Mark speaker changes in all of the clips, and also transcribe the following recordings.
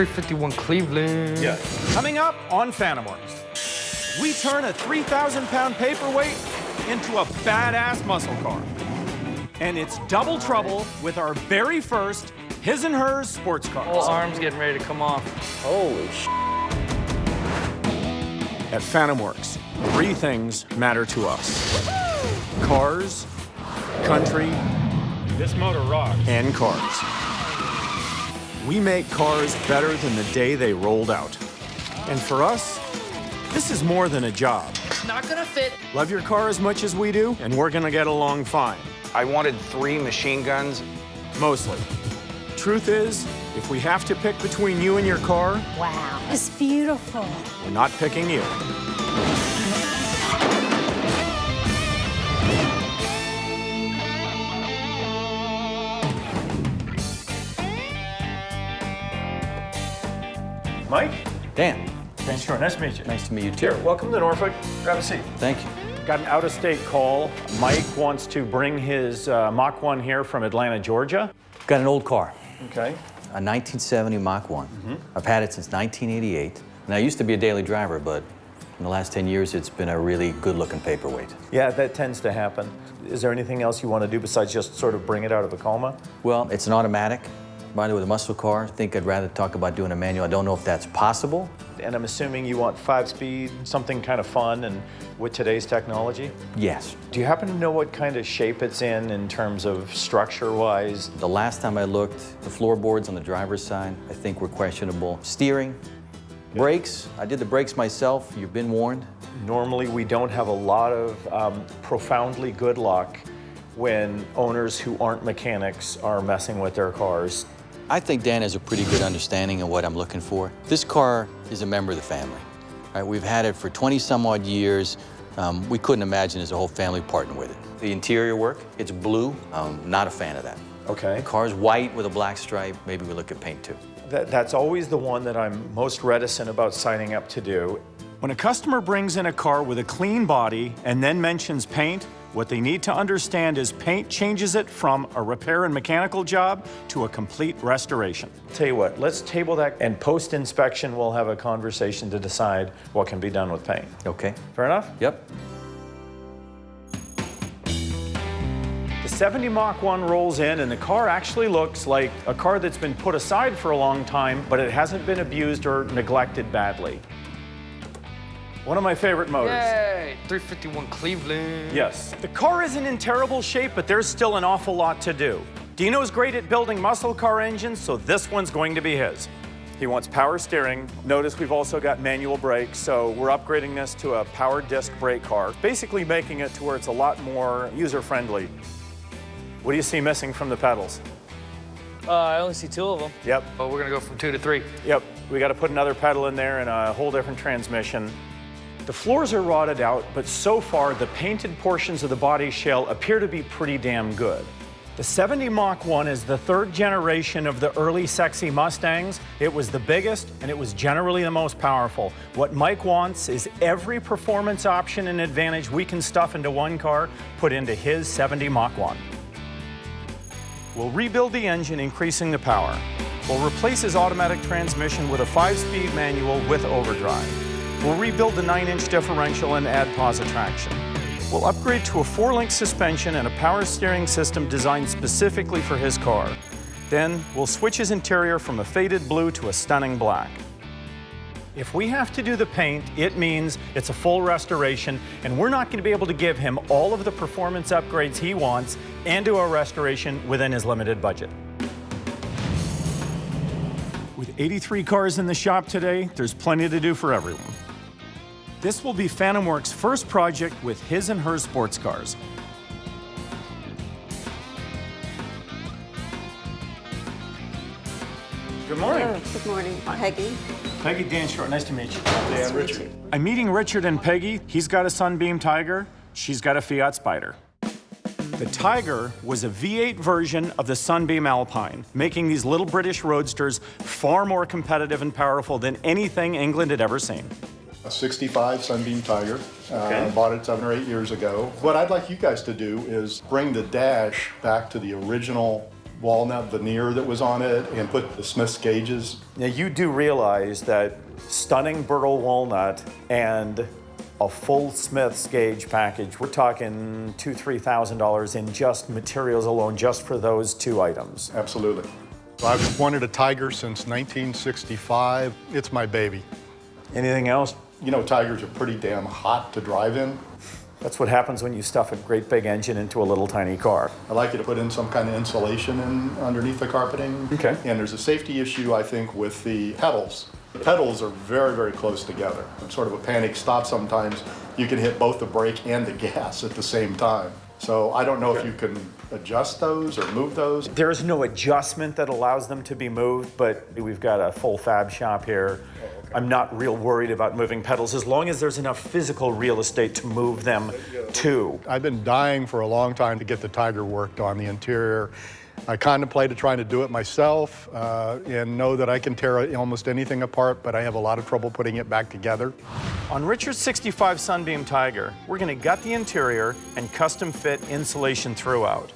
Speaker 1: 351 Cleveland.
Speaker 2: Yeah. Coming up on Phantomworks, we turn a 3,000-pound paperweight into a badass muscle car. And it's double trouble with our very first his and hers sports cars.
Speaker 1: Whole arm's getting ready to come off.
Speaker 2: Holy sh! At Phantomworks, 3 things matter to us. Cars, country, this motor rocks, and cars. We make cars better than the day they rolled out. And for us, this is more than a job.
Speaker 1: It's not gonna fit.
Speaker 2: Love your car as much as we do, and we're gonna get along fine.
Speaker 3: I wanted 3 machine guns.
Speaker 2: Mostly. Truth is, if we have to pick between you and your car,
Speaker 4: Wow, it's beautiful.
Speaker 2: we're not picking you. Mike?
Speaker 5: Dan,
Speaker 2: Dan Short, nice to meet you.
Speaker 5: nice to meet you too.
Speaker 2: Here, welcome to Norfolk. Grab a seat.
Speaker 5: Thank you.
Speaker 2: Got an out-of-state call. Mike wants to bring his Mach 1 here from Atlanta, Georgia.
Speaker 5: Got an old car,
Speaker 2: Okay.
Speaker 5: a 1970 Mach 1. I've had it since 1988. And I used to be a daily driver, but in the last 10 years, it's been a really good-looking paperweight.
Speaker 2: Yeah, that tends to happen. Is there anything else you want to do besides just sort of bring it out of a coma?
Speaker 5: Well, it's an automatic. By the way, with a muscle car, I think I'd rather talk about doing a manual. I don't know if that's possible.
Speaker 2: And I'm assuming you want 5-speed, something kind of fun and with today's technology?
Speaker 5: Yes.
Speaker 2: Do you happen to know what kind of shape it's in terms of structure-wise?
Speaker 5: The last time I looked, the floorboards on the driver's side, I think were questionable. Steering, brakes, I did the brakes myself. You've been warned.
Speaker 2: Normally, we don't have a lot of profoundly good luck when owners who aren't mechanics are messing with their cars.
Speaker 5: I think Dan has a pretty good understanding of what I'm looking for. This car is a member of the family. All right, we've had it for 20-some-odd years. We couldn't imagine there's a whole family partner with it. The interior work, it's blue. Not a fan of that.
Speaker 2: Okay.
Speaker 5: The car's white with a black stripe. Maybe we look at paint too.
Speaker 2: That's always the one that I'm most reticent about signing up to do. When a customer brings in a car with a clean body and then mentions paint, what they need to understand is paint changes it from a repair and mechanical job to a complete restoration. Tell you what, let's table that, and post-inspection we'll have a conversation to decide what can be done with paint.
Speaker 5: Okay.
Speaker 2: Fair enough?
Speaker 5: Yep.
Speaker 2: The 70 Mach 1 rolls in, and the car actually looks like a car that's been put aside for a long time, but it hasn't been abused or neglected badly. One of my favorite motors.
Speaker 1: Yay! 351 Cleveland.
Speaker 2: Yes. The car isn't in terrible shape, but there's still an awful lot to do. Dino's great at building muscle car engines, so this one's going to be his. He wants power steering. Notice we've also got manual brakes, so we're upgrading this to a power disc brake car, basically making it to where it's a lot more user-friendly. What do you see missing from the pedals?
Speaker 1: I only see 2 of them.
Speaker 2: Yep.
Speaker 1: But we're gonna go from 2 to 3.
Speaker 2: Yep. We got to put another pedal in there and a whole different transmission. The floors are rotted out, but so far the painted portions of the body shell appear to be pretty damn good. The 70 Mach 1 is the 3rd generation of the early sexy Mustangs. It was the biggest and it was generally the most powerful. What Mike wants is every performance option and advantage we can stuff into one car put into his 70 Mach 1. We'll rebuild the engine, increasing the power. We'll replace his automatic transmission with a 5-speed manual with overdrive. We'll rebuild the 9-inch differential and add positive traction. We'll upgrade to a 4-link suspension and a power steering system designed specifically for his car. Then we'll switch his interior from a faded blue to a stunning black. If we have to do the paint, it means it's a full restoration, and we're not going to be able to give him all of the performance upgrades he wants and do a restoration within his limited budget. With 83 cars in the shop today, there's plenty to do for everyone. This will be Phantomworks' first project with his and her sports cars. Good morning.
Speaker 6: Hello, good morning. Peggy.
Speaker 2: Peggy, Dan Short, nice to meet you.
Speaker 6: Nice to meet you.
Speaker 2: I'm meeting Richard and Peggy. He's got a Sunbeam Tiger. She's got a Fiat Spider. The Tiger was a V8 version of the Sunbeam Alpine, making these little British roadsters far more competitive and powerful than anything England had ever seen.
Speaker 7: A 65 Sunbeam Tiger.
Speaker 2: Okay.
Speaker 7: Bought it 7 or 8 years ago. What I'd like you guys to do is bring the dash back to the original walnut veneer that was on it and put the Smith's gauges.
Speaker 2: Now, you do realize that stunning burl walnut and a full Smith's gauge package, we're talking $2,000–3,000 in just materials alone, just for those two items.
Speaker 7: Absolutely. I've wanted a Tiger since 1965. It's my baby.
Speaker 2: Anything else?
Speaker 7: You know, Tigers are pretty damn hot to drive in.
Speaker 2: That's what happens when you stuff a great big engine into a little tiny car.
Speaker 7: I like you to put in some kind of insulation underneath the carpeting.
Speaker 2: Okay.
Speaker 7: And there's a safety issue, I think, with the pedals. The pedals are very, very close together. It's sort of a panic stop sometimes. You can hit both the brake and the gas at the same time. So I don't know if you can adjust those or move those.
Speaker 2: There is no adjustment that allows them to be moved, but we've got a full fab shop here. I'm not real worried about moving pedals as long as there's enough physical real estate to move them to.
Speaker 7: I've been dying for a long time to get the Tiger worked on the interior. I contemplated trying to do it myself and know that I can tear almost anything apart, but I have a lot of trouble putting it back together.
Speaker 2: On Richard's 65 Sunbeam Tiger, we're going to gut the interior and custom fit insulation throughout.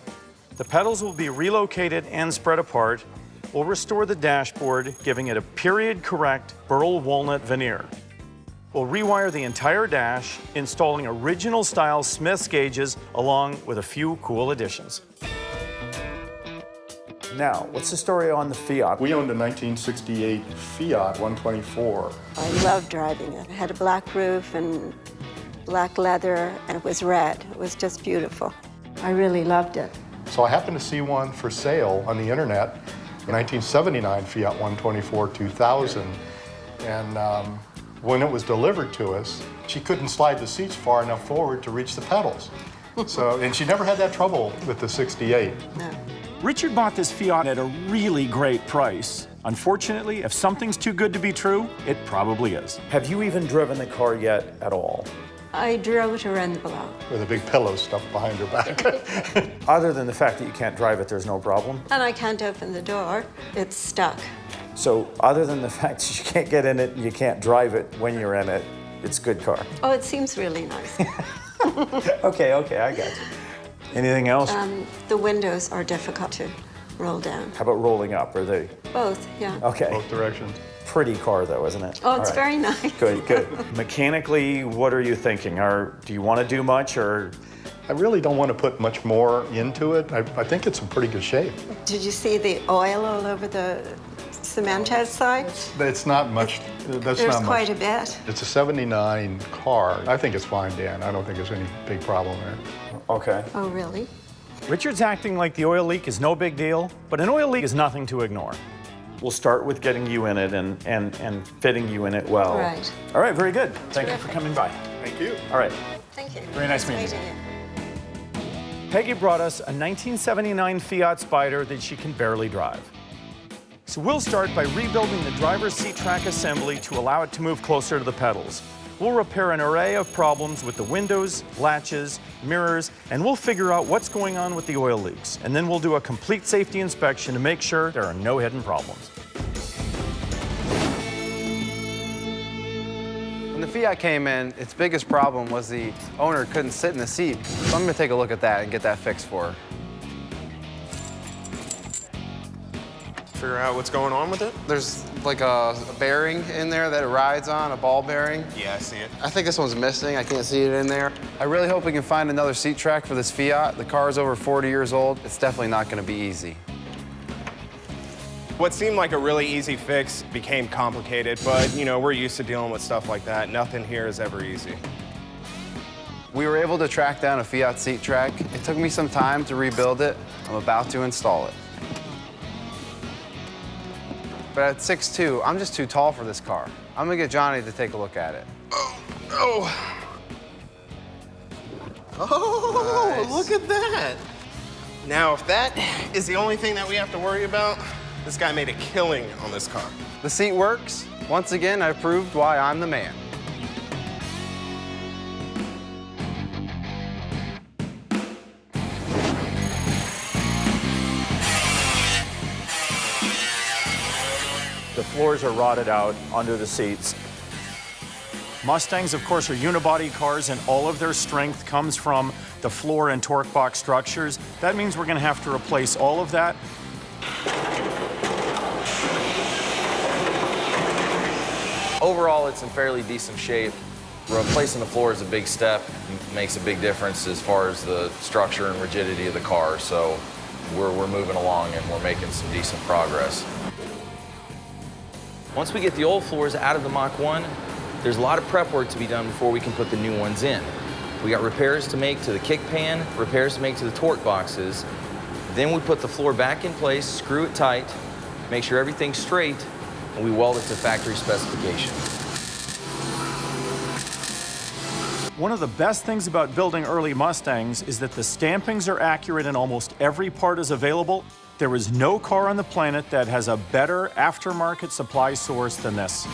Speaker 2: The pedals will be relocated and spread apart. We'll restore the dashboard, giving it a period-correct burl walnut veneer. We'll rewire the entire dash, installing original-style Smith's gauges along with a few cool additions. Now, what's the story on the Fiat?
Speaker 7: We owned a 1968 Fiat 124.
Speaker 6: I loved driving it. It had a black roof and black leather, and it was red. It was just beautiful. I really loved it.
Speaker 7: So I happened to see one for sale on the internet, a 1979 Fiat 124 2000. And when it was delivered to us, she couldn't slide the seats far enough forward to reach the pedals. And she never had that trouble with the 68.
Speaker 6: No.
Speaker 2: Richard bought this Fiat at a really great price. Unfortunately, if something's too good to be true, it probably is. Have you even driven the car yet at all?
Speaker 6: I drove it around the block.
Speaker 7: With a big pillow stuffed behind her back.
Speaker 2: Other than the fact that you can't drive it, there's no problem?
Speaker 6: And I can't open the door. It's stuck.
Speaker 2: So other than the fact that you can't get in it and you can't drive it when you're in it, it's a good car.
Speaker 6: Oh, it seems really nice.
Speaker 2: Okay, I got you. Anything else?
Speaker 6: The windows are difficult to roll down.
Speaker 2: How about rolling up? Are they?
Speaker 6: Both, yeah.
Speaker 2: Okay.
Speaker 7: Both directions.
Speaker 2: Pretty car though, isn't it?
Speaker 6: Oh, it's
Speaker 2: All right.
Speaker 6: very nice.
Speaker 2: Good. Mechanically, what are you thinking? Do you want to do much or?
Speaker 7: I really don't want to put much more into it. I think it's in pretty good shape.
Speaker 6: Did you see the oil all over the cement outside?
Speaker 7: It's not much. That's
Speaker 6: There's
Speaker 7: not much.
Speaker 6: quite a bit.
Speaker 7: It's a 79 car. I think it's fine, Dan. I don't think there's any big problem there.
Speaker 2: Okay.
Speaker 6: Oh, really?
Speaker 2: Richard's acting like the oil leak is no big deal, but an oil leak is nothing to ignore. We'll start with getting you in it and fitting you in it well.
Speaker 6: Right.
Speaker 2: All right, very good. Thank you for
Speaker 6: Terrific.
Speaker 2: coming by.
Speaker 7: Thank you.
Speaker 2: All right.
Speaker 6: Thank you.
Speaker 2: Very nice meeting you.
Speaker 6: you.
Speaker 2: Peggy brought us a 1979 Fiat Spider that she can barely drive. So we'll start by rebuilding the driver's seat track assembly to allow it to move closer to the pedals. We'll repair an array of problems with the windows, latches, mirrors, and we'll figure out what's going on with the oil leaks. And then we'll do a complete safety inspection to make sure there are no hidden problems.
Speaker 8: When the Fiat came in, its biggest problem was the owner couldn't sit in the seat. So I'm gonna take a look at that and get that fixed for her.
Speaker 9: Figure out what's going on with it?
Speaker 8: There's like a bearing in there that it rides on, a ball bearing.
Speaker 9: Yeah, I see it.
Speaker 8: I think this one's missing. I can't see it in there. I really hope we can find another seat track for this Fiat. The car is over 40 years old. It's definitely not gonna be easy.
Speaker 9: What seemed like a really easy fix became complicated, but you know, we're used to dealing with stuff like that. Nothing here is ever easy.
Speaker 8: We were able to track down a Fiat seat track. It took me some time to rebuild it. I'm about to install it. But at 6'2", I'm just too tall for this car. I'm gonna get Johnny to take a look at it.
Speaker 9: Oh, nice. Look at that. Now, if that is the only thing that we have to worry about, this guy made a killing on this car.
Speaker 8: The seat works. Once again, I've proved why I'm the man.
Speaker 2: The floors are rotted out under the seats. Mustangs, of course, are unibody cars, and all of their strength comes from the floor and torque box structures. That means we're going to have to replace all of that.
Speaker 10: Overall, it's in fairly decent shape. Replacing the floor is a big step, makes a big difference as far as the structure and rigidity of the car. So we're moving along and we're making some decent progress. Once we get the old floors out of the Mach 1, there's a lot of prep work to be done before we can put the new ones in. We got repairs to make to the kick pan, repairs to make to the torque boxes. Then we put the floor back in place, screw it tight, make sure everything's straight, and we weld it to factory specification.
Speaker 2: One of the best things about building early Mustangs is that the stampings are accurate and almost every part is available. There is no car on the planet that has a better aftermarket supply source than this.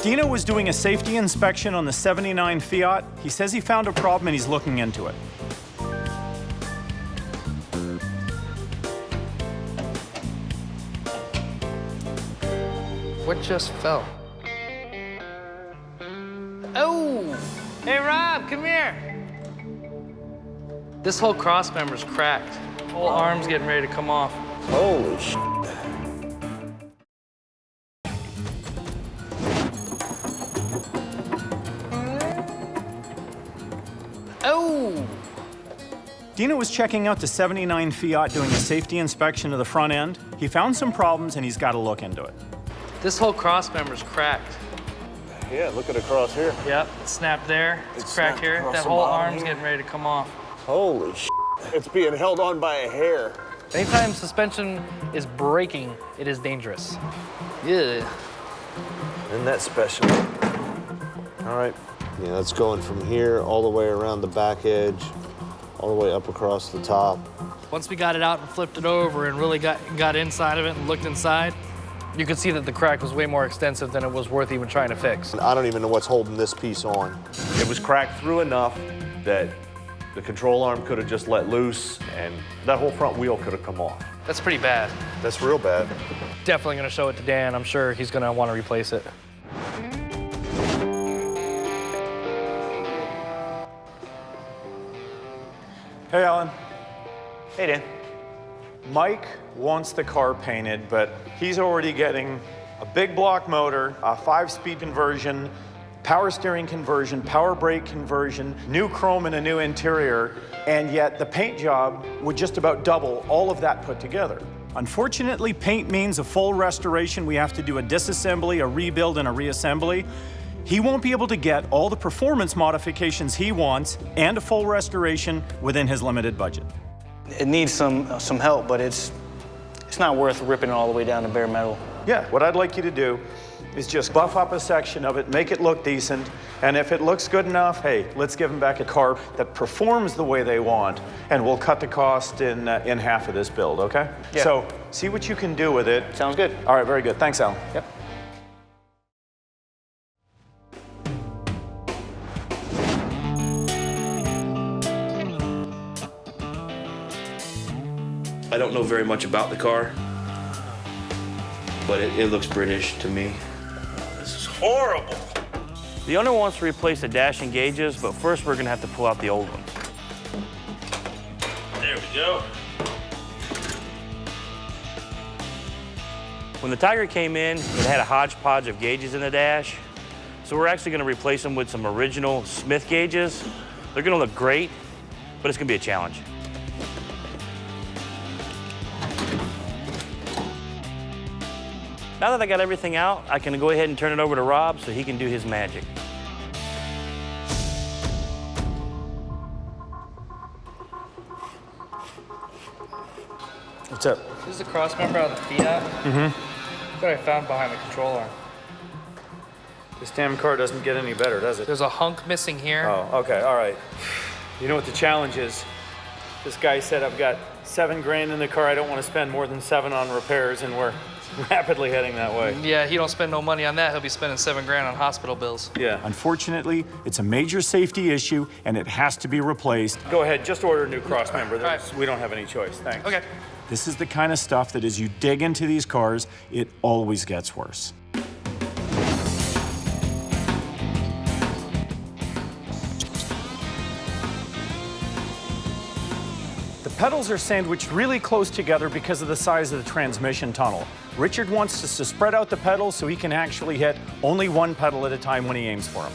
Speaker 2: Dino was doing a safety inspection on the '79 Fiat. He says he found a problem and he's looking into it.
Speaker 1: What just fell? Oh! Hey, Rob, come here. This whole cross member's cracked. Whole arm's getting ready to come off.
Speaker 9: Holy shit.
Speaker 1: Oh!
Speaker 2: Dino was checking out the '79 Fiat doing a safety inspection of the front end. He found some problems and he's got to look into it.
Speaker 1: This whole cross member's cracked.
Speaker 9: Yeah, look at the cross here.
Speaker 1: Yep, it's snapped there. It's cracked
Speaker 9: snapped
Speaker 1: here.
Speaker 9: across
Speaker 1: That
Speaker 9: the
Speaker 1: whole
Speaker 9: bottom
Speaker 1: arm's
Speaker 9: here.
Speaker 1: getting ready to come off.
Speaker 9: Holy shit. It's being held on by a hair.
Speaker 1: Anytime suspension is breaking, it is dangerous. Yeah.
Speaker 9: Isn't that special? All right. Yeah, that's going from here all the way around the back edge, all the way up across the top.
Speaker 1: Once we got it out and flipped it over and really got inside of it and looked inside, you could see that the crack was way more extensive than it was worth even trying to fix.
Speaker 9: I don't even know what's holding this piece on.
Speaker 11: It was cracked through enough that the control arm could have just let loose and that whole front wheel could have come off.
Speaker 1: That's pretty bad.
Speaker 9: That's real bad.
Speaker 1: Definitely gonna show it to Dan. I'm sure he's gonna want to replace it.
Speaker 2: Hey, Alan.
Speaker 3: Hey, Dan.
Speaker 2: Mike wants the car painted, but he's already getting a big block motor, a 5-speed conversion, power steering conversion, power brake conversion, new chrome and a new interior, and yet the paint job would just about double all of that put together. Unfortunately, paint means a full restoration. We have to do a disassembly, a rebuild, and a reassembly. He won't be able to get all the performance modifications he wants and a full restoration within his limited budget.
Speaker 12: It needs some help, but it's not worth ripping it all the way down to bare metal.
Speaker 2: Yeah, what I'd like you to do is just buff up a section of it, make it look decent, and if it looks good enough, hey, let's give them back a car that performs the way they want, and we'll cut the cost in half of this build, okay?
Speaker 12: Yeah.
Speaker 2: So, see what you can do with it.
Speaker 12: Sounds good.
Speaker 2: All right, very good. Thanks, Alan.
Speaker 12: Yep.
Speaker 13: I don't know very much about the car, but it looks British to me. This is horrible.
Speaker 12: The owner wants to replace the dash and gauges, but first we're gonna have to pull out the old ones.
Speaker 13: There we go.
Speaker 12: When the Tiger came in, it had a hodgepodge of gauges in the dash, so we're actually gonna replace them with some original Smith gauges. They're gonna look great, but it's gonna be a challenge. Now that I got everything out, I can go ahead and turn it over to Rob so he can do his magic.
Speaker 2: What's up?
Speaker 1: This is the cross member on the Fiat. That's what I found behind the control arm.
Speaker 2: This damn car doesn't get any better, does it?
Speaker 1: There's a hunk missing here.
Speaker 2: Oh, okay, all right. You know what the challenge is? This guy said, I've got $7 grand in the car. I don't want to spend more than 7 on repairs, and we're rapidly heading that way.
Speaker 1: Yeah, he don't spend no money on that. He'll be spending $7 grand on hospital bills.
Speaker 2: Yeah. Unfortunately, it's a major safety issue, and it has to be replaced. Go ahead, just order a new cross member.
Speaker 1: right.
Speaker 2: We don't have any choice, thanks.
Speaker 1: Okay.
Speaker 2: This is the kind of stuff that as you dig into these cars, it always gets worse. The pedals are sandwiched really close together because of the size of the transmission tunnel. Richard wants us to spread out the pedals so he can actually hit only one pedal at a time when he aims for them.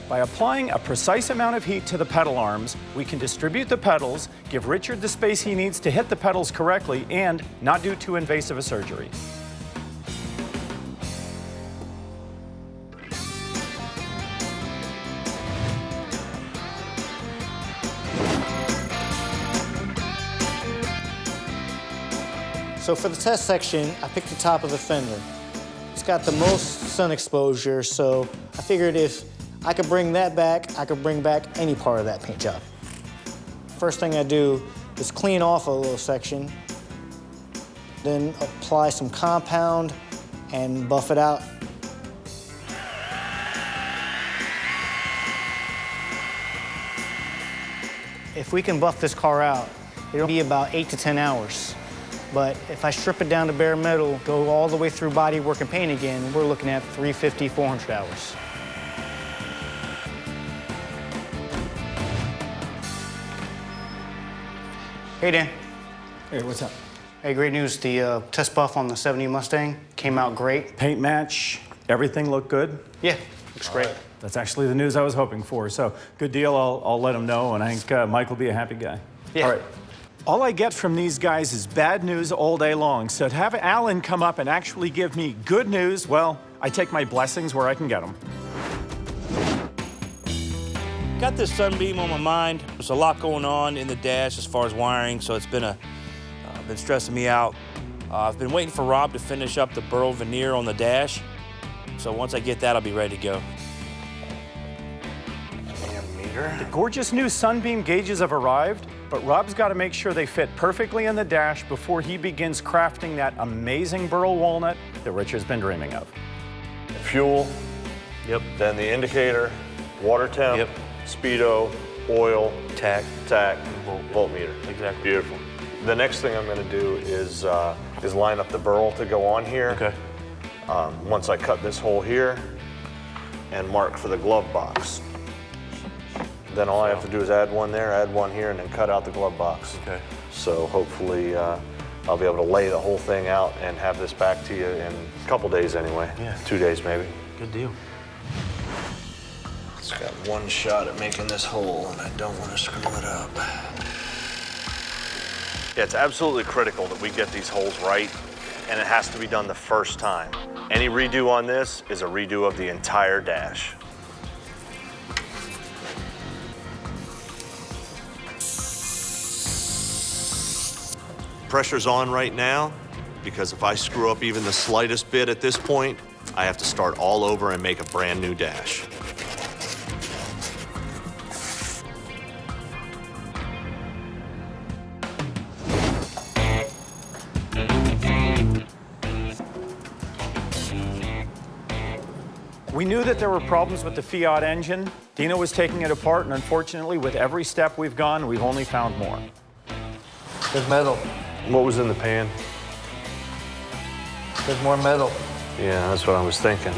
Speaker 2: By applying a precise amount of heat to the pedal arms, we can distribute the pedals, give Richard the space he needs to hit the pedals correctly, and not do too invasive a surgery.
Speaker 14: So for the test section, I picked the top of the fender. It's got the most sun exposure, so I figured if I could bring that back, I could bring back any part of that paint job. First thing I do is clean off a little section, then apply some compound and buff it out. If we can buff this car out, it'll be about 8 to 10 hours. But if I strip it down to bare metal, go all the way through body work and paint again, we're looking at 350, 400 hours. Hey, Dan.
Speaker 2: Hey, what's up?
Speaker 14: Hey, great news. The test buff on the 70 Mustang came out great.
Speaker 2: Paint match, everything looked good?
Speaker 14: Yeah, looks great.
Speaker 2: That's actually the news I was hoping for. So, good deal. I'll let him know, and I think Mike will be a happy guy.
Speaker 14: Yeah.
Speaker 2: All right. All I get from these guys is bad news all day long. So to have Alan come up and actually give me good news, well, I take my blessings where I can get them.
Speaker 12: Got this Sunbeam on my mind. There's a lot going on in the dash as far as wiring, so it's been been stressing me out. I've been waiting for Rob to finish up the burl veneer on the dash. So once I get that, I'll be ready to go.
Speaker 2: The gorgeous new Sunbeam gauges have arrived, but Rob's got to make sure they fit perfectly in the dash before he begins crafting that amazing burl walnut that Richard's been dreaming of.
Speaker 11: Fuel.
Speaker 12: Yep.
Speaker 11: Then the indicator, water temp,
Speaker 12: yep.
Speaker 11: speedo, oil,
Speaker 12: tack,
Speaker 11: voltmeter.
Speaker 12: Exactly.
Speaker 11: Beautiful. The next thing I'm going to do is line up the burl to go on here.
Speaker 12: Okay.
Speaker 11: Once I cut this hole here and mark for the glove box. Then all I have to do is add one there, add one here, and then cut out the glove box.
Speaker 12: Okay.
Speaker 11: So hopefully I'll be able to lay the whole thing out and have this back to you in a couple days anyway.
Speaker 12: Yeah.
Speaker 11: 2 days maybe.
Speaker 12: Good deal.
Speaker 9: It's got one shot at making this hole, and I don't want to screw it up.
Speaker 11: Yeah, it's absolutely critical that we get these holes right, and it has to be done the first time. Any redo on this is a redo of the entire dash. Pressure's on right now, because if I screw up even the slightest bit at this point, I have to start all over and make a brand new dash.
Speaker 2: We knew that there were problems with the Fiat engine. Dino was taking it apart, and unfortunately, with every step we've gone, we've only found more.
Speaker 9: There's metal.
Speaker 11: What was in the pan?
Speaker 9: There's more metal.
Speaker 11: Yeah, that's what I was thinking.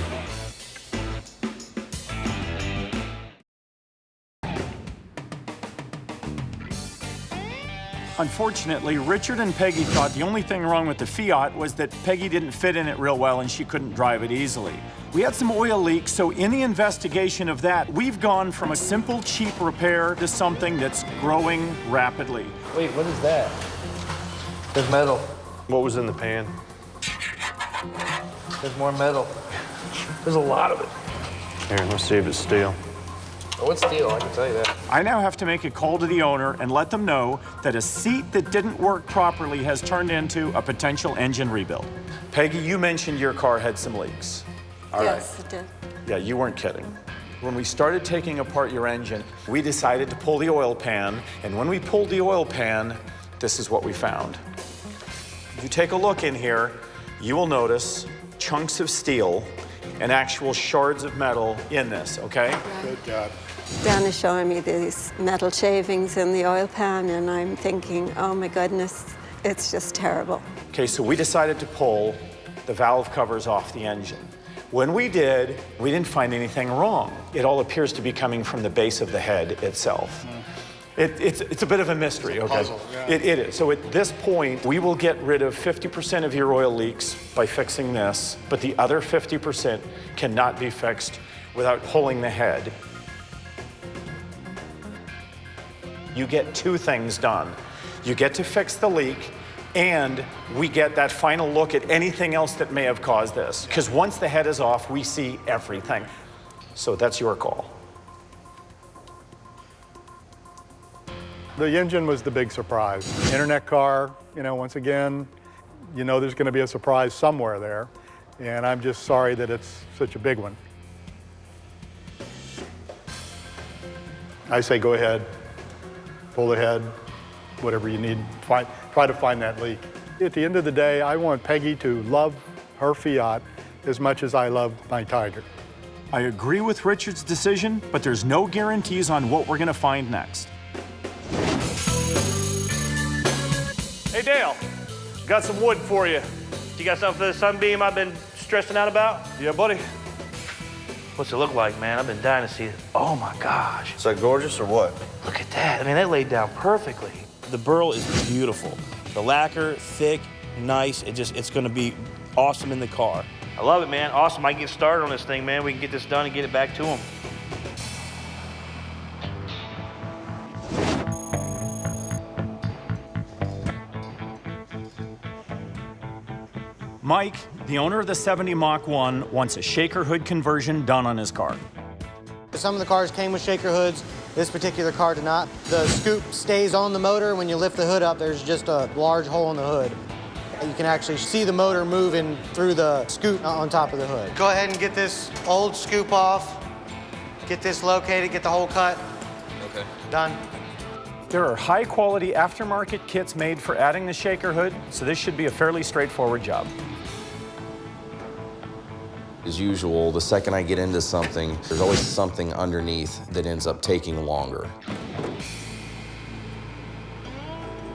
Speaker 2: Unfortunately, Richard and Peggy thought the only thing wrong with the Fiat was that Peggy didn't fit in it real well and she couldn't drive it easily. We had some oil leaks, so in the investigation of that, we've gone from a simple, cheap repair to something that's growing rapidly.
Speaker 9: Wait, what is that? There's metal.
Speaker 11: What was in the pan?
Speaker 9: There's more metal.
Speaker 11: There's a lot of it. Here, let's see if it's steel.
Speaker 9: Oh, it's steel, I can tell you that.
Speaker 2: I now have to make a call to the owner and let them know that a seat that didn't work properly has turned into a potential engine rebuild. Peggy, you mentioned your car had some leaks.
Speaker 6: Yes, it did.
Speaker 2: Yeah, you weren't kidding. When we started taking apart your engine, we decided to pull the oil pan, and when we pulled the oil pan, this is what we found. If you take a look in here, you will notice chunks of steel and actual shards of metal in this, okay?
Speaker 7: Good job.
Speaker 6: Dan is showing me these metal shavings in the oil pan, and I'm thinking, oh my goodness, it's just terrible.
Speaker 2: Okay, so we decided to pull the valve covers off the engine. When we did, we didn't find anything wrong. It all appears to be coming from the base of the head itself. It's a bit of a mystery,
Speaker 7: It's a
Speaker 2: okay?
Speaker 7: puzzle, yeah.
Speaker 2: It is. So at this point, we will get rid of 50% of your oil leaks by fixing this, but the other 50% cannot be fixed without pulling the head. You get two things done. You get to fix the leak, and we get that final look at anything else that may have caused this. Because once the head is off, we see everything. So that's your call.
Speaker 7: The engine was the big surprise. Internet car, you know, once again, you know there's going to be a surprise somewhere there, and I'm just sorry that it's such a big one. I say go ahead, pull the head, whatever you need, try to find that leak. At the end of the day, I want Peggy to love her Fiat as much as I love my Tiger.
Speaker 2: I agree with Richard's decision, but there's no guarantees on what we're going to find next.
Speaker 13: Hey, Dale, got some wood for you. You got something for the Sunbeam I've been stressing out about?
Speaker 2: Yeah, buddy.
Speaker 13: What's it look like, man? I've been dying to see it. Oh, my gosh.
Speaker 11: Is that gorgeous or what?
Speaker 13: Look at that. I mean, that laid down perfectly.
Speaker 12: The burl is beautiful. The lacquer, thick, nice. It's gonna be awesome in the car.
Speaker 13: I love it, man. Awesome. I can get started on this thing, man. We can get this done and get it back to him.
Speaker 2: Mike, the owner of the 70 Mach 1, wants a shaker hood conversion done on his car.
Speaker 14: Some of the cars came with shaker hoods. This particular car did not. The scoop stays on the motor. When you lift the hood up, there's just a large hole in the hood. You can actually see the motor moving through the scoop on top of the hood. Go ahead and get this old scoop off. Get this located, get the hole cut.
Speaker 10: Okay.
Speaker 14: Done.
Speaker 2: There are high-quality aftermarket kits made for adding the shaker hood, so this should be a fairly straightforward job.
Speaker 10: As usual, the second I get into something, there's always something underneath that ends up taking longer.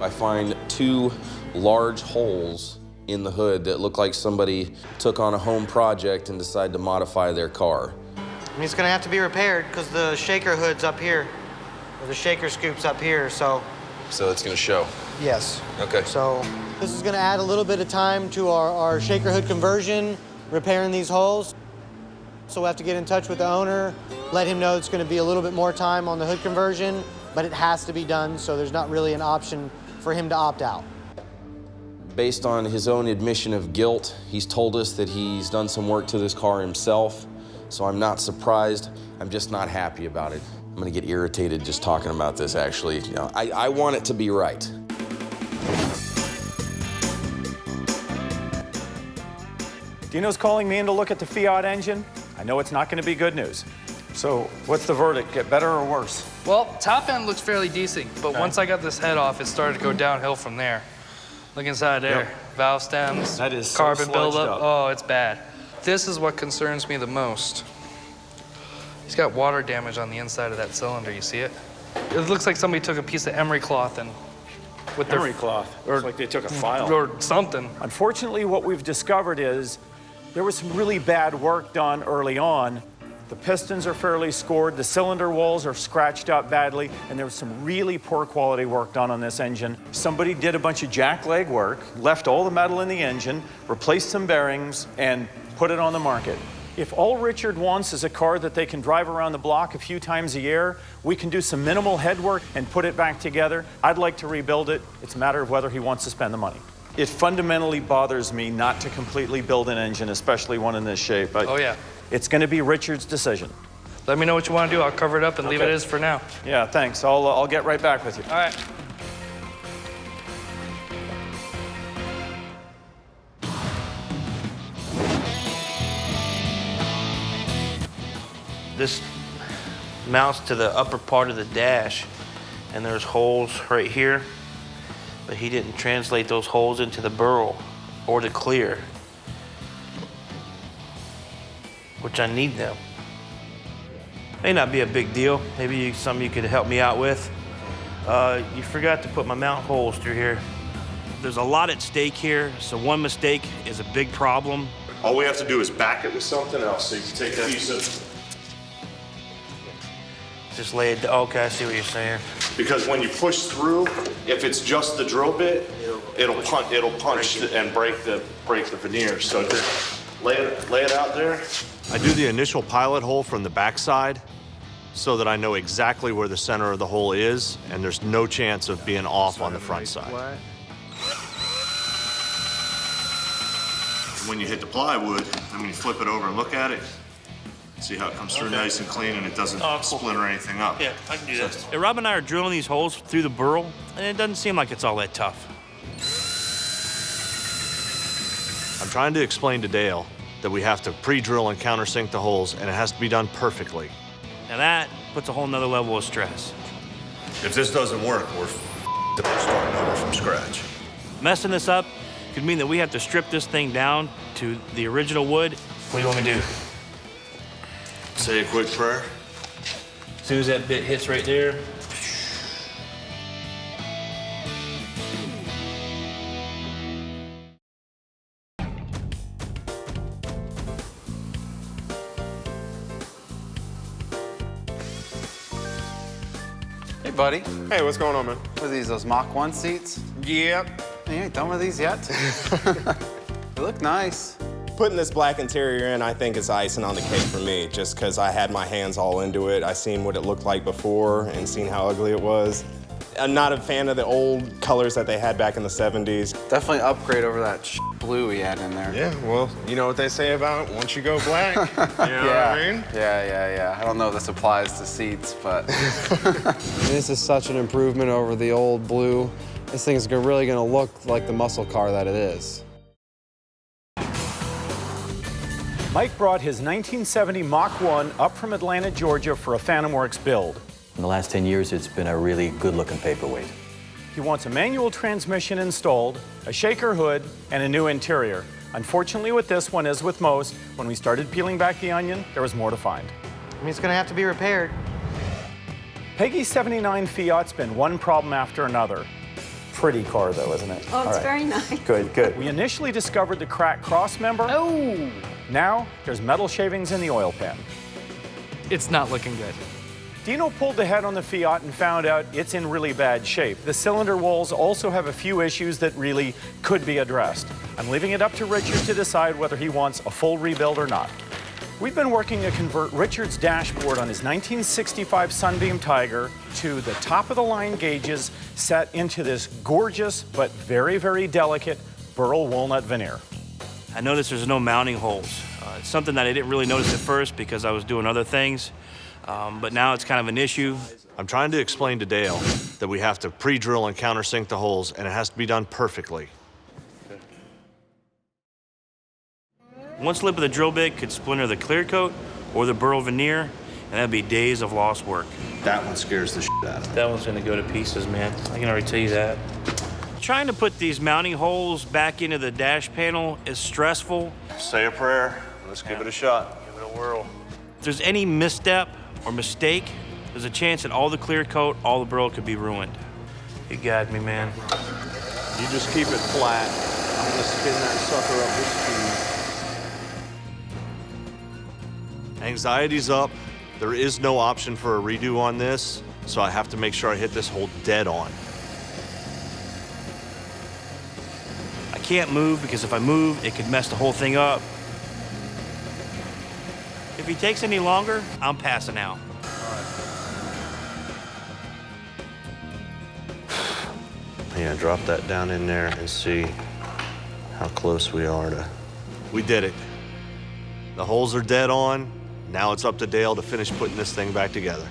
Speaker 10: I find two large holes in the hood that look like somebody took on a home project and decided to modify their car.
Speaker 14: I mean, it's gonna have to be repaired because the shaker hood's up here. Or the shaker scoop's up here, so.
Speaker 10: So it's gonna show?
Speaker 14: Yes.
Speaker 10: Okay.
Speaker 14: So this is gonna add a little bit of time to our shaker hood conversion, repairing these holes. So we'll have to get in touch with the owner, let him know it's gonna be a little bit more time on the hood conversion, but it has to be done, so there's not really an option for him to opt out.
Speaker 10: Based on his own admission of guilt, he's told us that he's done some work to this car himself, so I'm not surprised. I'm just not happy about it. I'm gonna get irritated just talking about this, actually. You know, I want it to be right.
Speaker 2: Dino's calling me in to look at the Fiat engine. I know it's not going to be good news. So what's the verdict? Get better or worse?
Speaker 1: Well, top end looks fairly decent, but once I got this head off, it started to go downhill from there. Look inside there.
Speaker 2: Yep.
Speaker 1: Valve stems,
Speaker 2: That is so
Speaker 1: carbon
Speaker 2: sludged
Speaker 1: buildup.
Speaker 2: up.
Speaker 1: Oh, it's bad. This is what concerns me the most. He's got water damage on the inside of that cylinder. You see it? It looks like somebody took a piece of emery cloth and with
Speaker 2: Emery cloth.
Speaker 1: or
Speaker 2: It's like they took a file.
Speaker 1: or something.
Speaker 2: Unfortunately, what we've discovered is there was some really bad work done early on. The pistons are fairly scored, the cylinder walls are scratched up badly, and there was some really poor quality work done on this engine. Somebody did a bunch of jackleg work, left all the metal in the engine, replaced some bearings, and put it on the market. If all Richard wants is a car that they can drive around the block a few times a year, we can do some minimal head work and put it back together. I'd like to rebuild it. It's a matter of whether he wants to spend the money. It fundamentally bothers me not to completely build an engine, especially one in this shape.
Speaker 1: Oh, yeah.
Speaker 2: It's going to be Richard's decision.
Speaker 1: Let me know what you want to do. I'll cover it up and leave it as for now.
Speaker 2: Yeah, thanks. I'll get right back with you.
Speaker 1: All right.
Speaker 13: This mounts to the upper part of the dash, and there's holes right here, but he didn't translate those holes into the burl or the clear, which I need them. May not be a big deal. Maybe something you could help me out with. You forgot to put my mount holes through here. There's a lot at stake here, so one mistake is a big problem.
Speaker 11: All we have to do is back it with something else, so you can take that piece of.
Speaker 13: Just lay it, okay, I see what you're saying.
Speaker 11: Because when you push through, if it's just the drill bit, it'll punch and break the veneer. So just lay it out there. I do the initial pilot hole from the backside so that I know exactly where the center of the hole is, and there's no chance of being off on the front side. When you hit the plywood, you flip it over and look at it. See how it comes through nice and clean and it doesn't splinter anything up.
Speaker 13: Yeah, I can do that. Yeah, Rob and I are drilling these holes through the burl, and it doesn't seem like it's all that tough.
Speaker 11: I'm trying to explain to Dale that we have to pre-drill and countersink the holes, and it has to be done perfectly.
Speaker 13: Now that puts a whole nother level of stress.
Speaker 11: If this doesn't work, we're starting over from scratch.
Speaker 13: Messing this up could mean that we have to strip this thing down to the original wood. What do you want me to do?
Speaker 11: Say a quick prayer.
Speaker 13: As soon as that bit hits right there.
Speaker 8: Hey, buddy.
Speaker 15: Hey, what's going on, man?
Speaker 8: What are these, those Mach 1 seats?
Speaker 15: Yep.
Speaker 8: You ain't done with these yet? They look nice.
Speaker 15: Putting this black interior in, I think, is icing on the cake for me, just because I had my hands all into it. I seen what it looked like before and seen how ugly it was. I'm not a fan of the old colors that they had back in the 70s.
Speaker 8: Definitely upgrade over that blue we had in there.
Speaker 15: Yeah, well, you know what they say about once you go black, you know what I mean?
Speaker 8: Yeah. I don't know if this applies to seats, but...
Speaker 16: This is such an improvement over the old blue. This thing is really going to look like the muscle car that it is.
Speaker 2: Mike brought his 1970 Mach 1 up from Atlanta, Georgia for a Phantom Works build.
Speaker 5: In the last 10 years, it's been a really good-looking paperweight.
Speaker 2: He wants a manual transmission installed, a shaker hood, and a new interior. Unfortunately with this one, as with most, when we started peeling back the onion, there was more to find.
Speaker 14: I mean, it's gonna have to be repaired.
Speaker 2: Peggy's 79 Fiat's been one problem after another. Pretty car though, isn't it?
Speaker 6: Oh, it's very nice.
Speaker 2: Good. We initially discovered the cracked crossmember.
Speaker 6: Oh!
Speaker 2: Now, there's metal shavings in the oil pan.
Speaker 1: It's not looking good.
Speaker 2: Dino pulled the head on the Fiat and found out it's in really bad shape. The cylinder walls also have a few issues that really could be addressed. I'm leaving it up to Richard to decide whether he wants a full rebuild or not. We've been working to convert Richard's dashboard on his 1965 Sunbeam Tiger to the top-of-the-line gauges set into this gorgeous but very, very delicate burl walnut veneer.
Speaker 13: I noticed there's no mounting holes. It's something that I didn't really notice at first because I was doing other things, but now it's kind of an issue.
Speaker 11: I'm trying to explain to Dale that we have to pre-drill and countersink the holes, and it has to be done perfectly.
Speaker 13: One slip of the drill bit could splinter the clear coat or the burl veneer, and that'd be days of lost work.
Speaker 11: That one scares the shit out of me.
Speaker 13: That one's gonna go to pieces, man. I can already tell you that. Trying to put these mounting holes back into the dash panel is stressful.
Speaker 11: Say a prayer. Let's give it a shot.
Speaker 13: Give it a whirl. If there's any misstep or mistake, there's a chance that all the clear coat, all the burl could be ruined. You got me, man.
Speaker 11: You just keep it flat. I'm gonna spin that sucker up with speed. Anxiety's up. There is no option for a redo on this, so I have to make sure I hit this hole dead on.
Speaker 13: I can't move because if I move, it could mess the whole thing up. If he takes any longer, I'm passing out.
Speaker 11: Yeah, drop that down in there and see how close we are to... We did it. The holes are dead on. Now it's up to Dale to finish putting this thing back together.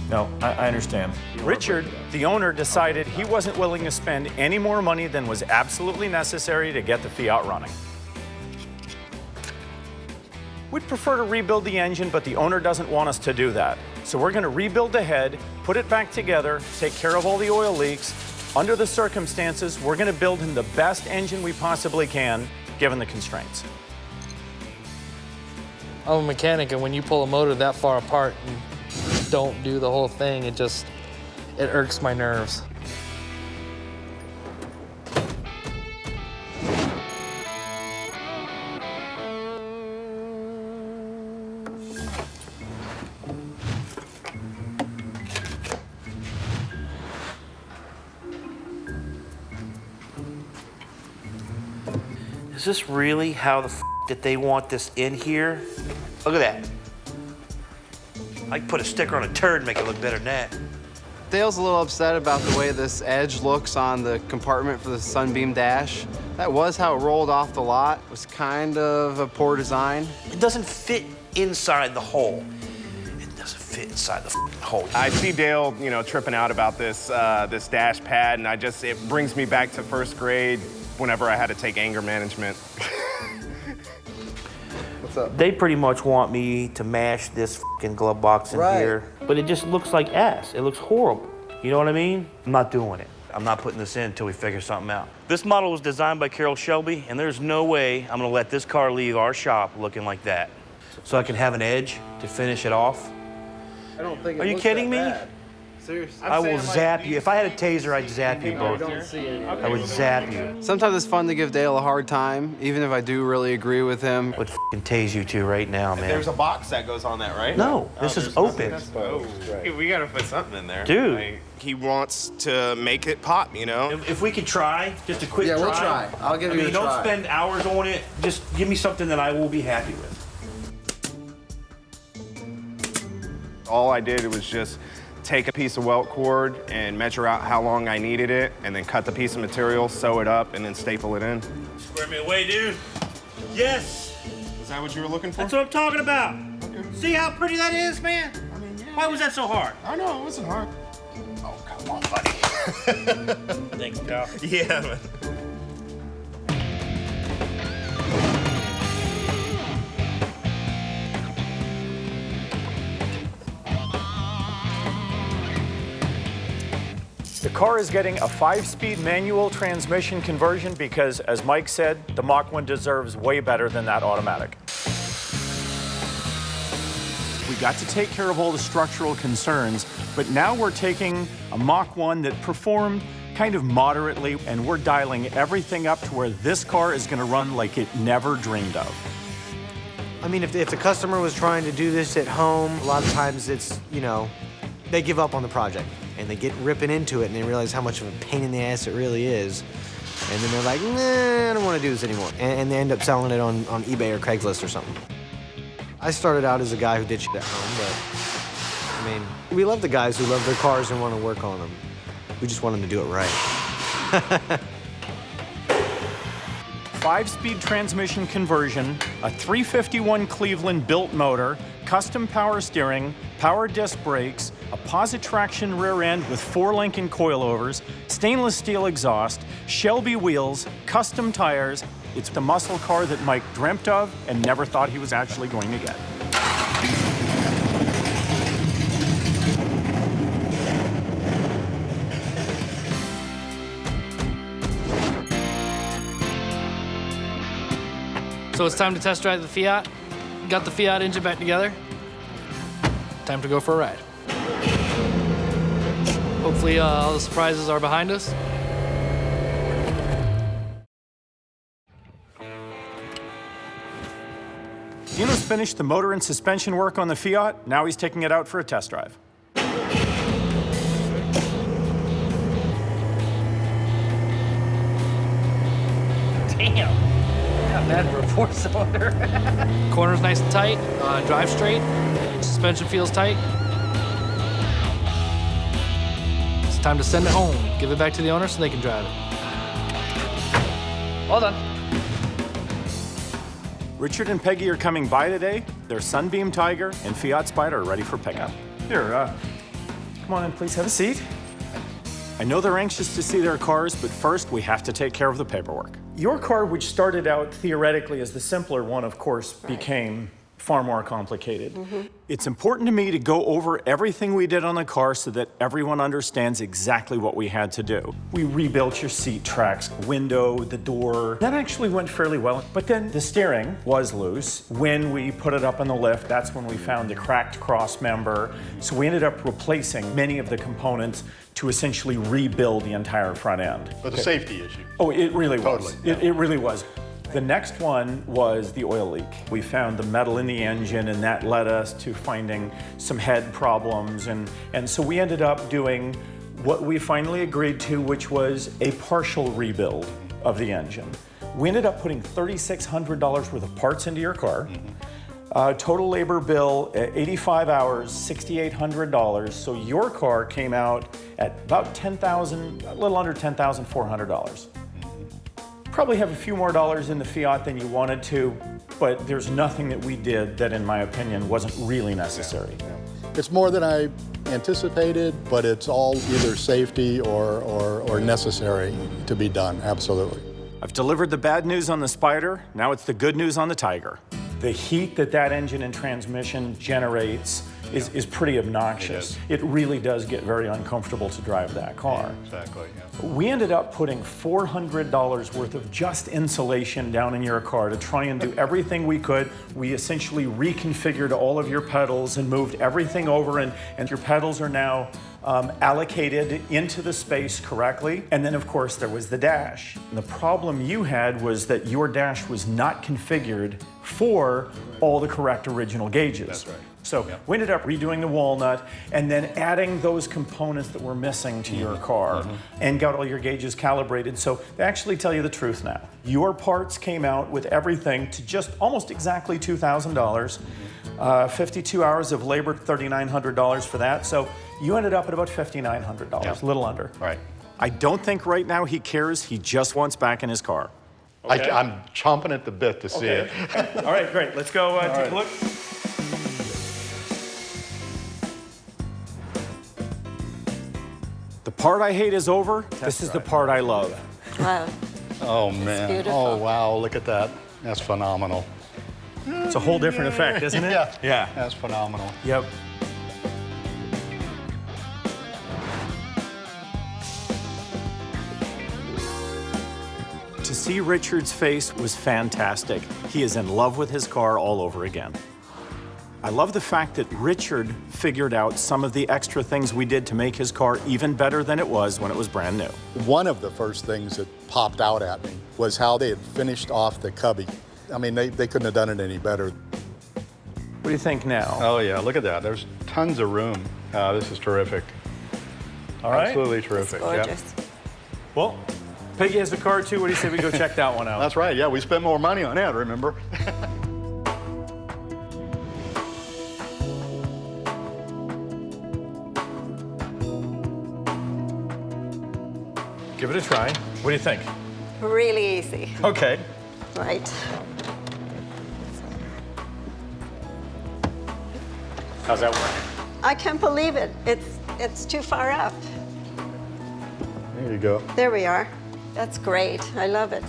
Speaker 2: No, I understand. Richard, the owner, decided he wasn't willing to spend any more money than was absolutely necessary to get the Fiat running. We'd prefer to rebuild the engine, but the owner doesn't want us to do that. So we're going to rebuild the head, put it back together, take care of all the oil leaks. Under the circumstances, we're going to build him the best engine we possibly can, given the constraints.
Speaker 1: I'm a mechanic, and when you pull a motor that far apart and don't do the whole thing, it irks my nerves.
Speaker 13: Is this really how the f that they want this in here? Look at that. I can put a sticker on a turd and make it look better than that.
Speaker 16: Dale's a little upset about the way this edge looks on the compartment for the Sunbeam dash. That was how it rolled off the lot. It was kind of a poor design.
Speaker 13: It doesn't fit inside the hole. It doesn't fit inside the hole.
Speaker 15: I see Dale, you know, tripping out about this this dash pad, and it brings me back to first grade whenever I had to take anger management.
Speaker 9: What's up?
Speaker 13: They pretty much want me to mash this fucking glove box in here, but it just looks like ass. It looks horrible. You know what I mean? I'm not doing it. I'm not putting this in until we figure something out. This model was designed by Carroll Shelby, and there's no way I'm gonna let this car leave our shop looking like that. So I can have an edge to finish it off.
Speaker 16: I don't think it
Speaker 13: Are you
Speaker 16: looks
Speaker 13: kidding
Speaker 16: that
Speaker 13: me?
Speaker 16: bad. Seriously.
Speaker 13: I will zap you. If I had a taser, I'd zap you both. I would zap you.
Speaker 16: Sometimes it's fun to give Dale a hard time, even if I do really agree with him.
Speaker 13: I would fucking tase you two right now, man.
Speaker 15: There's a box that goes on that, right?
Speaker 13: No, this is open.
Speaker 15: Hey, we gotta put something in there.
Speaker 13: Dude.
Speaker 15: Like, he wants to make it pop, you know?
Speaker 13: If we could try, just a quick try.
Speaker 16: Yeah, we'll try. I'll give you a try.
Speaker 13: Don't spend hours on it. Just give me something that I will be happy with.
Speaker 15: All I did was just take a piece of welt cord and measure out how long I needed it, and then cut the piece of material, sew it up, and then staple it in.
Speaker 13: Square me away, dude. Yes.
Speaker 15: Is that what you were looking for?
Speaker 13: That's what I'm talking about. Okay. See how pretty that is, man? I mean, yeah. Why was that so hard?
Speaker 15: I know, it wasn't hard. Oh, come on, buddy.
Speaker 13: Thanks, pal.
Speaker 15: Yeah, man.
Speaker 2: The car is getting a 5-speed manual transmission conversion because, as Mike said, the Mach 1 deserves way better than that automatic. We got to take care of all the structural concerns, but now we're taking a Mach 1 that performed kind of moderately, and we're dialing everything up to where this car is going to run like it never dreamed of.
Speaker 17: I mean, if the customer was trying to do this at home, a lot of times it's, you know, they give up on the project and they get ripping into it and they realize how much of a pain in the ass it really is. And then they're like, nah, I don't want to do this anymore. And they end up selling it on eBay or Craigslist or something. I started out as a guy who did shit at home, but I mean, we love the guys who love their cars and want to work on them. We just want them to do it right.
Speaker 2: 5-speed transmission conversion, a 351 Cleveland built motor, custom power steering, power disc brakes, a posit-traction rear end with 4 Lincoln coilovers, stainless steel exhaust, Shelby wheels, custom tires. It's the muscle car that Mike dreamt of and never thought he was actually going to get.
Speaker 1: So it's time to test drive the Fiat. Got the Fiat engine back together. Time to go for a ride. Hopefully all the surprises are behind us.
Speaker 2: Dino's finished the motor and suspension work on the Fiat. Now he's taking it out for a test drive.
Speaker 1: Damn. Not bad for a 4-cylinder. Corner's nice and tight. Drive straight. Suspension feels tight. It's time to send it home. Give it back to the owner so they can drive it. Well done.
Speaker 2: Richard and Peggy are coming by today. Their Sunbeam Tiger and Fiat Spider are ready for pickup. Here, come on in, please have a seat. I know they're anxious to see their cars, but first we have to take care of the paperwork. Your car, which started out theoretically as the simpler one, of course, became far more complicated. It's important to me to go over everything we did on the car so that everyone understands exactly what we had to do. We rebuilt your seat tracks, window, the door. That actually went fairly well, but then the steering was loose. When we put it up on the lift, that's when we found the cracked cross member. So we ended up replacing many of the components to essentially rebuild the entire front end.
Speaker 7: But a safety issue.
Speaker 2: Oh, it really was.
Speaker 7: Totally, yeah.
Speaker 2: It really was. The next one was the oil leak. We found the metal in the engine, and that led us to finding some head problems. And so we ended up doing what we finally agreed to, which was a partial rebuild of the engine. We ended up putting $3,600 worth of parts into your car. Total labor bill, 85 hours, $6,800. So your car came out at about $10,000, a little under $10,400. Probably have a few more dollars in the Fiat than you wanted to, but there's nothing that we did that, in my opinion, wasn't really necessary.
Speaker 7: It's more than I anticipated, but it's all either safety or necessary to be done, absolutely.
Speaker 2: I've delivered the bad news on the Spider, now it's the good news on the Tiger. The heat that that engine and transmission generates is pretty obnoxious. It really does get very uncomfortable to drive that car.
Speaker 7: Exactly,
Speaker 2: We ended up putting $400 worth of just insulation down in your car to try and do everything we could. We essentially reconfigured all of your pedals and moved everything over, and your pedals are now allocated into the space correctly. And then, of course, there was the dash. And the problem you had was that your dash was not configured for all the correct original gauges.
Speaker 7: That's right.
Speaker 2: So we ended up redoing the walnut and then adding those components that were missing to your car and got all your gauges calibrated. So they actually tell you the truth now. Your parts came out with everything to just almost exactly $2,000. 52 hours of labor, $3,900 for that. So you ended up at about $5,900, a little under.
Speaker 7: Right.
Speaker 2: I don't think right now he cares. He just wants back in his car. Okay.
Speaker 7: I'm chomping at the bit to see it.
Speaker 2: All right, great. Let's go take a look. The part I hate is over. This is the part I love.
Speaker 6: Wow.
Speaker 7: Oh, man.
Speaker 6: beautiful.
Speaker 7: Oh, wow. Look at that. That's phenomenal.
Speaker 2: It's a whole different effect, isn't it?
Speaker 7: Yeah.
Speaker 2: Yeah.
Speaker 7: That's phenomenal.
Speaker 2: Yep. To see Richard's face was fantastic. He is in love with his car all over again. I love the fact that Richard figured out some of the extra things we did to make his car even better than it was when it was brand new.
Speaker 7: One of the first things that popped out at me was how they had finished off the cubby. I mean, they couldn't have done it any better.
Speaker 2: What do you think now?
Speaker 7: Oh, yeah, look at that. There's tons of room. This is terrific.
Speaker 2: All right.
Speaker 7: Absolutely terrific.
Speaker 6: It's gorgeous.
Speaker 2: Well, Peggy has a car too. What do you say we go check that one out?
Speaker 7: That's right. Yeah, we spent more money on that, remember?
Speaker 2: Give it a try. What do you think?
Speaker 6: Really easy.
Speaker 2: Okay.
Speaker 6: Right.
Speaker 2: How's that work?
Speaker 6: I can't believe it. It's too far up.
Speaker 7: There you go.
Speaker 6: There we are. That's great. I love it.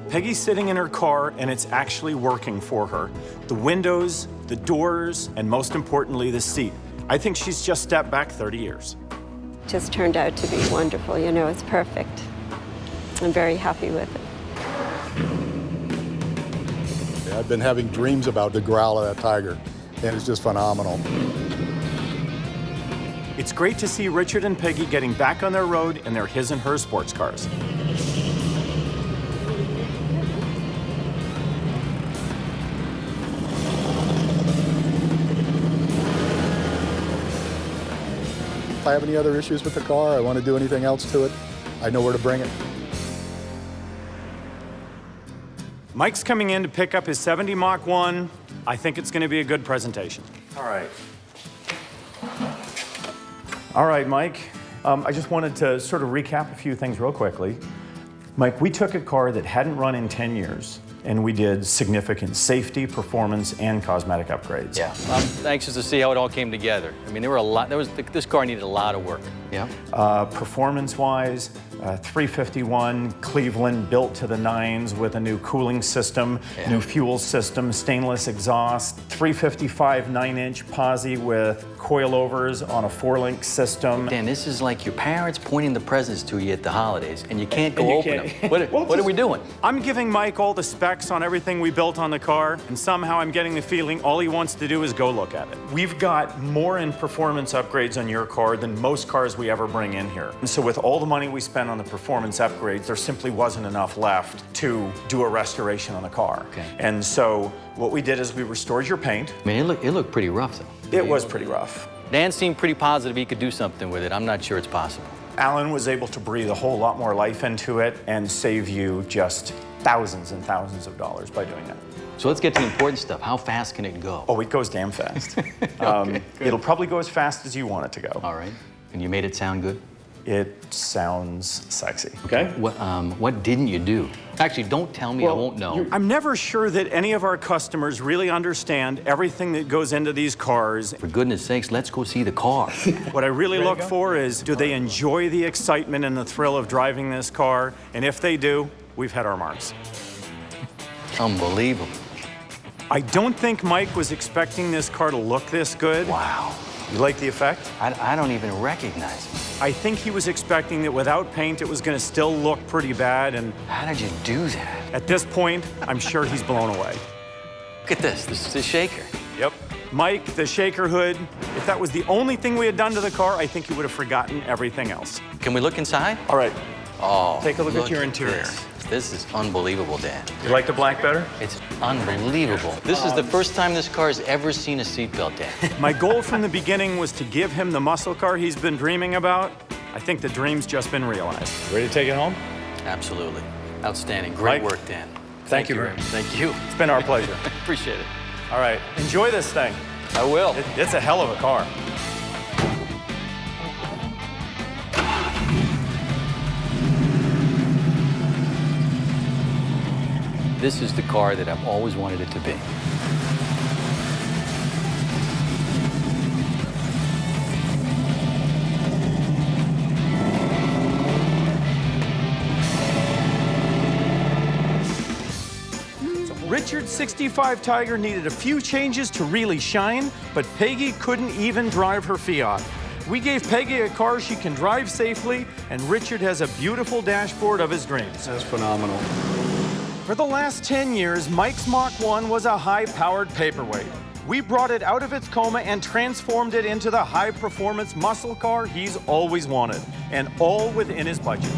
Speaker 2: Peggy's sitting in her car and it's actually working for her. The windows, the doors, and most importantly, the seat. I think she's just stepped back 30 years.
Speaker 6: Just turned out to be wonderful. You know, it's perfect. I'm very happy with it.
Speaker 7: Yeah, I've been having dreams about the growl of that Tiger, and it's just phenomenal.
Speaker 2: It's great to see Richard and Peggy getting back on their road in their his and her sports cars.
Speaker 7: If I have any other issues with the car, I want to do anything else to it, I know where to bring it.
Speaker 2: Mike's coming in to pick up his 70 Mach 1. I think it's going to be a good presentation. All right. All right, Mike. I just wanted to sort of recap a few things real quickly. Mike, we took a car that hadn't run in 10 years, and we did significant safety, performance, and cosmetic upgrades.
Speaker 5: Yeah, I'm anxious to see how it all came together. I mean, this car needed a lot of work. Yeah.
Speaker 2: Performance-wise, 351 Cleveland built to the nines with a new cooling system, new fuel system, stainless exhaust, 355 9-inch posi with coilovers on a 4-link system.
Speaker 5: Dan, this is like your parents pointing the presents to you at the holidays, and you can't go open them. What are we doing?
Speaker 2: I'm giving Mike all the specs on everything we built on the car, and somehow I'm getting the feeling all he wants to do is go look at it. We've got more in performance upgrades on your car than most cars we ever bring in here. And so with all the money we spent on the performance upgrades, there simply wasn't enough left to do a restoration on the car.
Speaker 5: Okay.
Speaker 2: And so what we did is we restored your paint.
Speaker 5: I mean, it looked pretty rough, though.
Speaker 2: It was pretty rough.
Speaker 5: Dan seemed pretty positive he could do something with it. I'm not sure it's possible.
Speaker 2: Alan was able to breathe a whole lot more life into it and save you just thousands and thousands of dollars by doing that.
Speaker 5: So let's get to the important stuff. How fast can it go?
Speaker 2: Oh, it goes damn fast. It'll probably go as fast as you want it to go.
Speaker 5: All right. And you made it sound good?
Speaker 2: It sounds sexy. Okay.
Speaker 5: What didn't you do? Actually, don't tell me, I won't know.
Speaker 2: I'm never sure that any of our customers really understand everything that goes into these cars.
Speaker 5: For goodness sakes, let's go see the car.
Speaker 2: What I really look for is, do they enjoy the excitement and the thrill of driving this car? And if they do, we've had our marks.
Speaker 5: Unbelievable.
Speaker 2: I don't think Mike was expecting this car to look this good.
Speaker 5: Wow.
Speaker 2: You like the effect?
Speaker 5: I don't even recognize it.
Speaker 2: I think he was expecting that without paint, it was going to still look pretty bad. And
Speaker 5: how did you do that?
Speaker 2: At this point, I'm sure he's blown away.
Speaker 5: Look at this. This is the shaker.
Speaker 2: Yep. Mike, the shaker hood, if that was the only thing we had done to the car, I think he would have forgotten everything else.
Speaker 5: Can we look inside?
Speaker 2: All right.
Speaker 5: Oh,
Speaker 2: take a look at your interior.
Speaker 5: This is unbelievable, Dan.
Speaker 2: You like the black better?
Speaker 5: It's unbelievable. This is the first time this car's ever seen a seatbelt, Dan.
Speaker 2: My goal from the beginning was to give him the muscle car he's been dreaming about. I think the dream's just been realized. Ready to take it home?
Speaker 5: Absolutely. Outstanding. Great work, Dan.
Speaker 2: Thank you.
Speaker 5: Thank you.
Speaker 2: It's been our pleasure.
Speaker 5: Appreciate it.
Speaker 2: All right. Enjoy this thing.
Speaker 5: I will.
Speaker 2: It's a hell of a car.
Speaker 5: This is the car that I've always wanted it to be.
Speaker 2: Richard's 65 Tiger needed a few changes to really shine, but Peggy couldn't even drive her Fiat. We gave Peggy a car she can drive safely, and Richard has a beautiful dashboard of his dreams.
Speaker 9: That's phenomenal.
Speaker 2: For the last 10 years, Mike's Mach 1 was a high-powered paperweight. We brought it out of its coma and transformed it into the high-performance muscle car he's always wanted, and all within his budget.